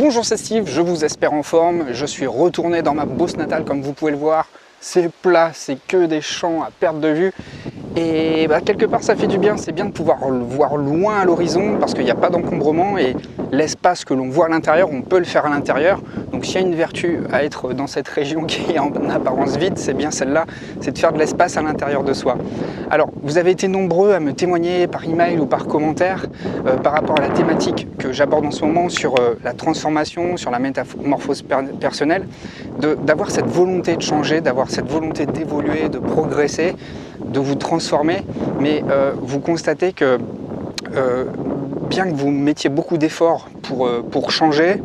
Bonjour, c'est Steve, je vous espère en forme. Je suis retourné dans ma Beauce natale comme vous pouvez le voir. C'est plat, c'est que des champs à perte de vue. Et quelque part ça fait du bien, c'est bien de pouvoir le voir loin à l'horizon parce qu'il n'y a pas d'encombrement et l'espace que l'on voit à l'intérieur, on peut le faire à l'intérieur. Donc s'il y a une vertu à être dans cette région qui est en apparence vide, c'est bien celle-là, c'est de faire de l'espace à l'intérieur de soi. Alors vous avez été nombreux à me témoigner par email ou par commentaire par rapport à la thématique que j'aborde en ce moment sur la transformation, sur la métamorphose personnelle, d'avoir cette volonté de changer, d'avoir cette volonté d'évoluer, de progresser, de vous transformer, mais vous constatez que bien que vous mettiez beaucoup d'efforts pour changer,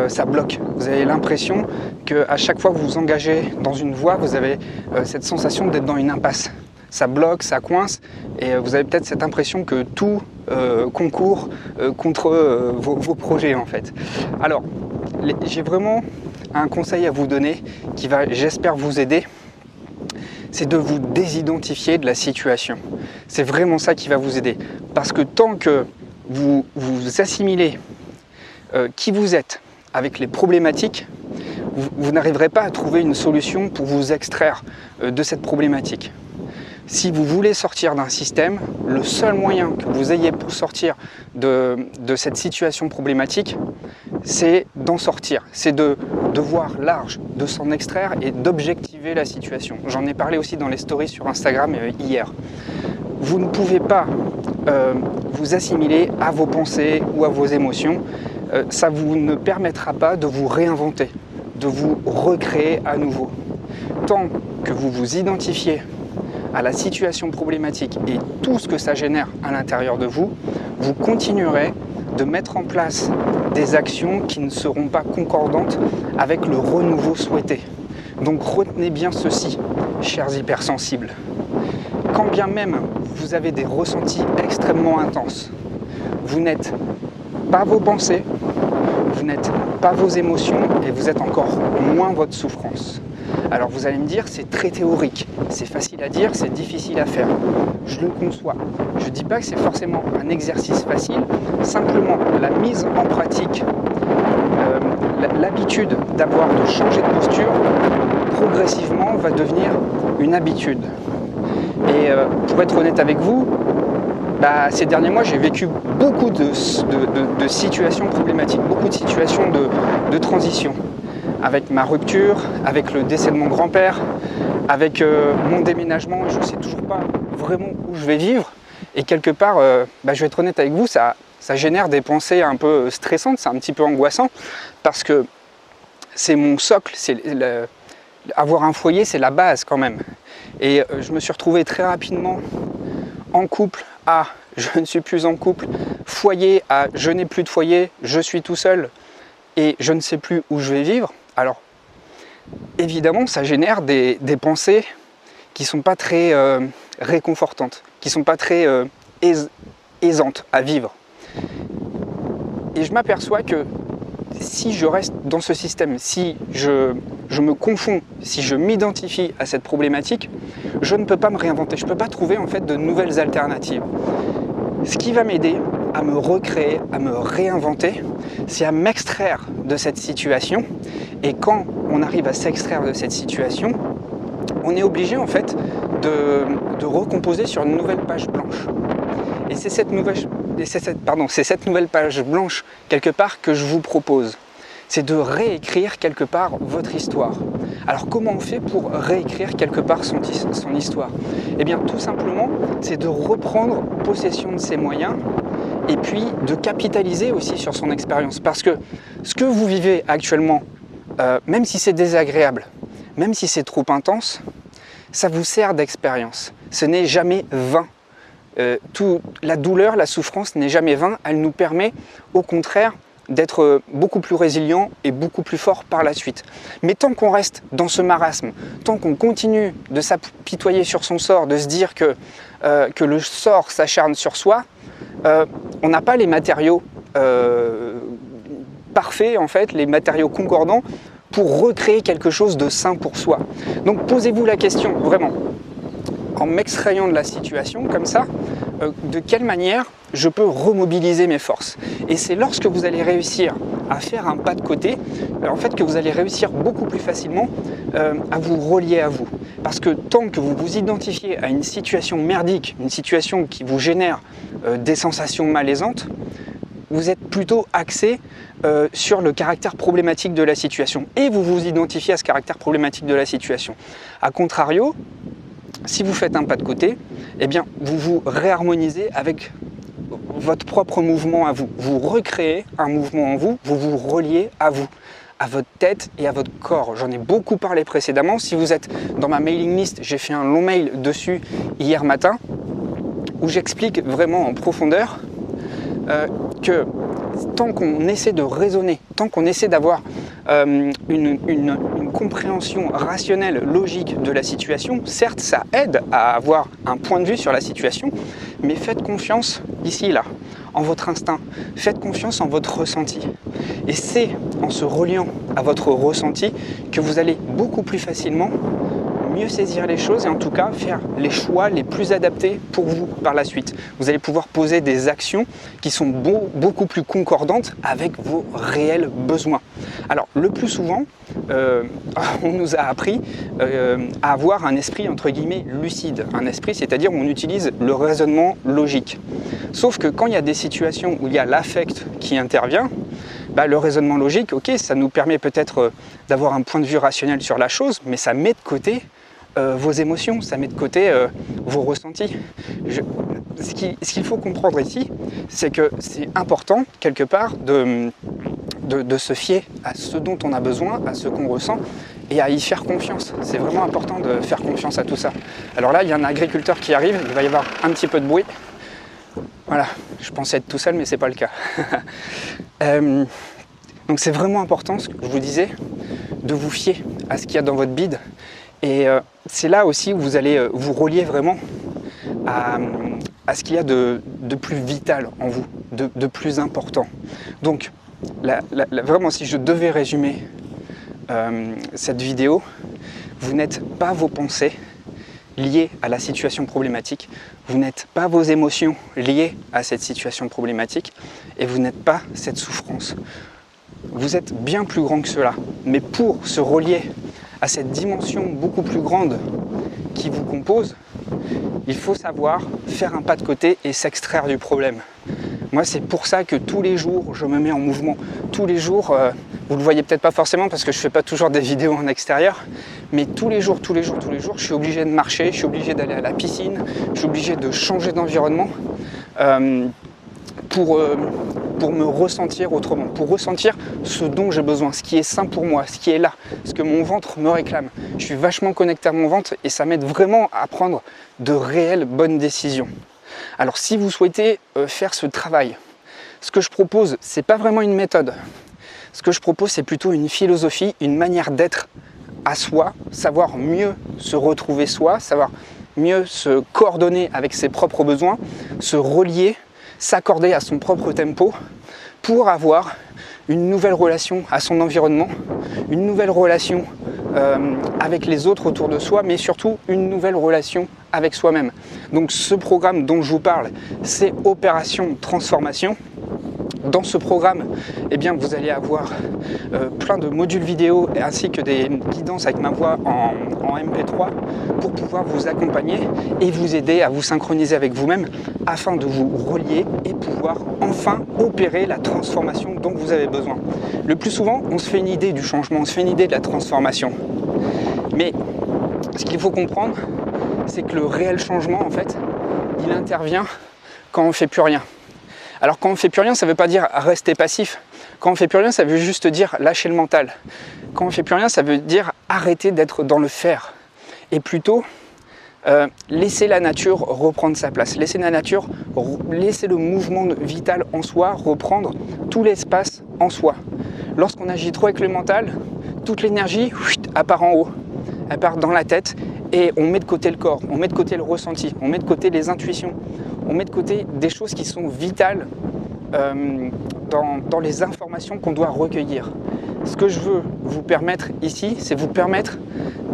ça bloque. Vous avez l'impression qu'à chaque fois que vous vous engagez dans une voie, vous avez cette sensation d'être dans une impasse. Ça bloque, ça coince, et vous avez peut-être cette impression que tout concourt contre vos projets en fait. Alors, j'ai vraiment un conseil à vous donner qui va, j'espère, vous aider. C'est de vous désidentifier de la situation. C'est vraiment ça qui va vous aider. Parce que tant que vous assimilez qui vous êtes avec les problématiques, vous n'arriverez pas à trouver une solution pour vous extraire de cette problématique. Si vous voulez sortir d'un système, le seul moyen que vous ayez pour sortir de cette situation problématique, c'est d'en sortir, c'est de voir large, de s'en extraire et d'objectiver la situation. J'en ai parlé aussi dans les stories sur Instagram hier. Vous ne pouvez pas vous assimiler à vos pensées ou à vos émotions. Ça vous ne permettra pas de vous réinventer, de vous recréer à nouveau. Tant que vous vous identifiez à la situation problématique et tout ce que ça génère à l'intérieur de vous, vous continuerez de mettre en place des actions qui ne seront pas concordantes avec le renouveau souhaité. Donc retenez bien ceci, chers hypersensibles. Quand bien même vous avez des ressentis extrêmement intenses, vous n'êtes pas vos pensées, vous n'êtes pas vos émotions et vous êtes encore moins votre souffrance. Alors vous allez me dire, c'est très théorique, c'est facile à dire, c'est difficile à faire. Je le conçois. Je ne dis pas que c'est forcément un exercice facile, simplement la mise en pratique, l'habitude de changer de posture, progressivement va devenir une habitude. Et pour être honnête avec vous, ces derniers mois, j'ai vécu beaucoup de situations problématiques, beaucoup de situations de transition. Avec ma rupture, avec le décès de mon grand-père, avec mon déménagement, je ne sais toujours pas vraiment où je vais vivre. Et quelque part, je vais être honnête avec vous, ça génère des pensées un peu stressantes, c'est un petit peu angoissant, parce que c'est mon socle, avoir un foyer, c'est la base quand même. Et je me suis retrouvé très rapidement en couple à je ne suis plus en couple, foyer à je n'ai plus de foyer, je suis tout seul et je ne sais plus où je vais vivre. Alors, évidemment, ça génère des pensées qui ne sont pas très réconfortantes, qui ne sont pas très aisantes à vivre. Et je m'aperçois que si je reste dans ce système, si je me confonds, si je m'identifie à cette problématique, je ne peux pas me réinventer, je ne peux pas trouver en fait de nouvelles alternatives. Ce qui va m'aider à me recréer, à me réinventer, c'est à m'extraire de cette situation. Et quand on arrive à s'extraire de cette situation, on est obligé en fait de recomposer sur une nouvelle page blanche. Et c'est cette nouvelle page blanche quelque part que je vous propose. C'est de réécrire quelque part votre histoire. Alors comment on fait pour réécrire quelque part son histoire? Eh bien tout simplement, c'est de reprendre possession de ses moyens et puis de capitaliser aussi sur son expérience. Parce que ce que vous vivez actuellement, même si c'est désagréable, même si c'est trop intense, ça vous sert d'expérience. Ce n'est jamais vain. La douleur, la souffrance n'est jamais vain. Elle nous permet au contraire d'être beaucoup plus résilient et beaucoup plus fort par la suite. Mais tant qu'on reste dans ce marasme, tant qu'on continue de s'apitoyer sur son sort, de se dire que le sort s'acharne sur soi, on n'a pas les matériaux parfaits, en fait, les matériaux concordants pour recréer quelque chose de sain pour soi. Donc posez-vous la question, vraiment, en m'extrayant de la situation comme ça, de quelle manière je peux remobiliser mes forces. Et c'est lorsque vous allez réussir à faire un pas de côté, en fait que vous allez réussir beaucoup plus facilement à vous relier à vous. Parce que tant que vous vous identifiez à une situation merdique, une situation qui vous génère des sensations malaisantes, vous êtes plutôt axé sur le caractère problématique de la situation et vous vous identifiez à ce caractère problématique de la situation. A contrario, si vous faites un pas de côté, eh bien, vous vous réharmonisez avec votre propre mouvement à vous. Vous recréez un mouvement en vous, vous vous reliez à vous, à votre tête et à votre corps. J'en ai beaucoup parlé précédemment. Si vous êtes dans ma mailing list, j'ai fait un long mail dessus hier matin où j'explique vraiment en profondeur que tant qu'on essaie de raisonner, tant qu'on essaie d'avoir une compréhension rationnelle, logique de la situation, certes ça aide à avoir un point de vue sur la situation, mais faites confiance ici, là, en votre instinct, faites confiance en votre ressenti. Et c'est en se reliant à votre ressenti que vous allez beaucoup plus facilement mieux saisir les choses et en tout cas faire les choix les plus adaptés pour vous par la suite. Vous allez pouvoir poser des actions qui sont beaucoup plus concordantes avec vos réels besoins. Alors le plus souvent, on nous a appris à avoir un esprit entre guillemets lucide. Un esprit, c'est-à-dire on utilise le raisonnement logique. Sauf que quand il y a des situations où il y a l'affect qui intervient, le raisonnement logique, ok, ça nous permet peut-être d'avoir un point de vue rationnel sur la chose, mais ça met de côté vos émotions, ça met de côté vos ressentis. Ce qu'il faut comprendre ici, c'est que c'est important, quelque part, de se fier à ce dont on a besoin, à ce qu'on ressent, et à y faire confiance. C'est vraiment important de faire confiance à tout ça. Alors là, il y a un agriculteur qui arrive, il va y avoir un petit peu de bruit. Voilà, je pensais être tout seul, mais c'est pas le cas. Donc c'est vraiment important, ce que je vous disais, de vous fier à ce qu'il y a dans votre bide. Et c'est là aussi où vous allez vous relier vraiment à ce qu'il y a de plus vital en vous, de plus important. Donc vraiment, si je devais résumer cette vidéo, vous n'êtes pas vos pensées liées à la situation problématique, vous n'êtes pas vos émotions liées à cette situation problématique et vous n'êtes pas cette souffrance. Vous êtes bien plus grand que cela, mais pour se relier à cette dimension beaucoup plus grande qui vous compose, il faut savoir faire un pas de côté et s'extraire du problème. Moi, c'est pour ça que tous les jours, je me mets en mouvement. Tous les jours, vous le voyez peut-être pas forcément parce que je fais pas toujours des vidéos en extérieur, mais tous les jours, je suis obligé de marcher, je suis obligé d'aller à la piscine, je suis obligé de changer d'environnement pour me ressentir autrement, pour ressentir ce dont j'ai besoin, ce qui est sain pour moi, ce qui est là, ce que mon ventre me réclame. Je suis vachement connecté à mon ventre et ça m'aide vraiment à prendre de réelles bonnes décisions. Alors si vous souhaitez faire ce travail, ce que je propose, c'est pas vraiment une méthode. Ce que je propose, c'est plutôt une philosophie, une manière d'être à soi, savoir mieux se retrouver soi, savoir mieux se coordonner avec ses propres besoins, se relier, s'accorder à son propre tempo pour avoir une nouvelle relation à son environnement, une nouvelle relation avec les autres autour de soi, mais surtout une nouvelle relation avec soi-même. Donc ce programme dont je vous parle, c'est Opération Transformation. Dans ce programme, eh bien, vous allez avoir plein de modules vidéo ainsi que des guidances avec ma voix en MP3 pour pouvoir vous accompagner et vous aider à vous synchroniser avec vous-même afin de vous relier et pouvoir enfin opérer la transformation dont vous avez besoin. Le plus souvent, on se fait une idée du changement, on se fait une idée de la transformation. Mais ce qu'il faut comprendre, c'est que le réel changement, en fait, il intervient quand on ne fait plus rien. Alors quand on ne fait plus rien, ça ne veut pas dire rester passif. Quand on ne fait plus rien, ça veut juste dire lâcher le mental. Quand on ne fait plus rien, ça veut dire arrêter d'être dans le faire. Et plutôt laisser la nature reprendre sa place. Laisser la nature, laisser le mouvement vital en soi reprendre tout l'espace en soi. Lorsqu'on agit trop avec le mental, toute l'énergie elle part en haut. Elle part dans la tête et on met de côté le corps, on met de côté le ressenti, on met de côté les intuitions. On met de côté des choses qui sont vitales dans les informations qu'on doit recueillir. Ce que je veux vous permettre ici, c'est vous permettre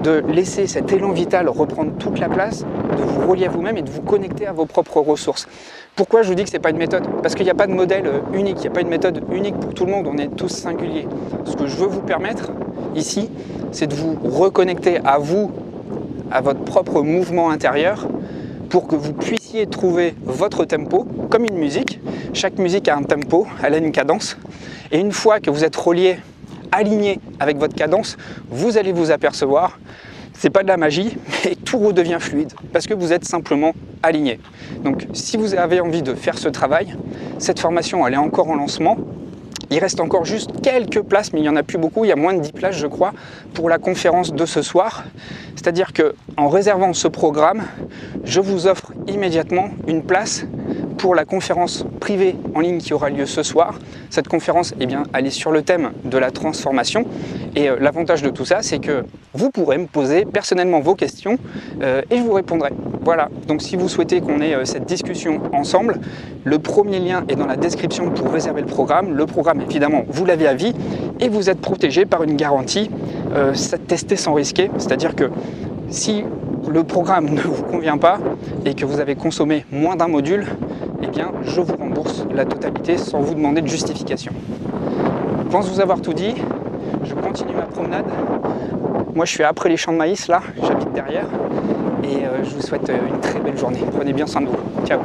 de laisser cet élan vital reprendre toute la place de vous relier à vous-même et de vous connecter à vos propres ressources. Pourquoi je vous dis que ce n'est pas une méthode? Parce qu'il n'y a pas de modèle unique, il n'y a pas une méthode unique pour tout le monde, on est tous singuliers. Ce que je veux vous permettre ici, c'est de vous reconnecter à vous, à votre propre mouvement intérieur, pour que vous puissiez trouver votre tempo, comme une musique. Chaque musique a un tempo, elle a une cadence. Et une fois que vous êtes relié, aligné avec votre cadence, vous allez vous apercevoir, c'est pas de la magie, mais tout redevient fluide, parce que vous êtes simplement aligné. Donc si vous avez envie de faire ce travail, cette formation elle est encore en lancement. Il reste encore juste quelques places, mais il n'y en a plus beaucoup, il y a moins de 10 places je crois, pour la conférence de ce soir. C'est-à-dire qu'en réservant ce programme, je vous offre immédiatement une place pour la conférence privée en ligne qui aura lieu ce soir. Cette conférence, eh bien, elle est sur le thème de la transformation. Et l'avantage de tout ça, c'est que vous pourrez me poser personnellement vos questions et je vous répondrai. Voilà, donc si vous souhaitez qu'on ait cette discussion ensemble, le premier lien est dans la description pour réserver le programme. Le programme, évidemment, vous l'avez à vie et vous êtes protégé par une garantie tester sans risquer. C'est-à-dire que si le programme ne vous convient pas et que vous avez consommé moins d'un module, eh bien, je vous rembourse la totalité sans vous demander de justification. Je pense vous avoir tout dit. Je continue ma promenade. Moi, je suis après les champs de maïs, là. J'habite derrière. Et je vous souhaite une très belle journée. Prenez bien soin de vous. Ciao.